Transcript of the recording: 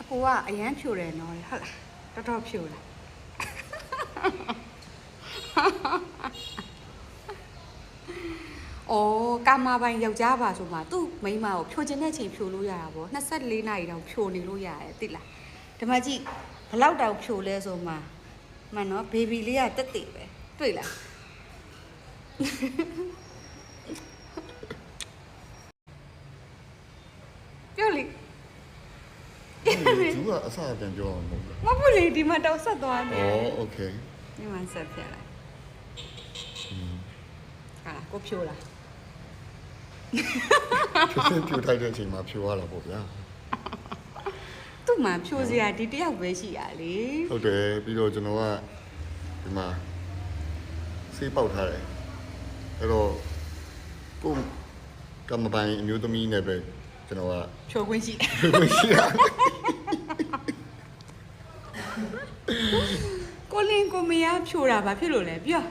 ကိုကအရန်ဖြိုတယ်နော်ဟုတ်လားတော်တော်ဖြိုလားအော်ကာမပိုင်ယောက်ျားပါဆိုမှသူ့မိန်းမကိုဖြိုခြင်းတဲ့ချိန်ဖြိုလို့ရတာပေါ့24နာရီတောင်ဖြိုနေလို့ရတယ်သိလားဒီမှာကြည့်ဘလောက်တောင်ဖြိုလဲဆိုမှမှန်နော်ဘေဘီလေးကတက်တည်ပဲတွေ့လားပြောလေသူကအစအပြန်ပြောအောင်မဟုတ်ဘူး မဟုတ်လေဒီမှာတော့ဆက်သွားနေ အော်โอเค ဒီမှာဆက်ပြလိုက်ဟာကိုဖြိုလား ဖြူထိုက်တဲ့အချိန်မှာဖြူရတာပေါ့ဗျာ သူ့မှာဖြိုစရာဒီတယောက်ပဲရှိရလေ ဟုတ်တယ်ပြီးတော့ကျွန်တော်ကဒီမှာဆေးပေါက်ထားတယ်အဲ့တော့ကိုကမ္မပိုင်အမျိုးသမီးနဲ့ပဲကျွန်တော်က ဖြိုခွင့်ရှိ ရှိရ ကိုလင်းကိုမရဖြိုတာဘာဖြစ်လို့လဲပြော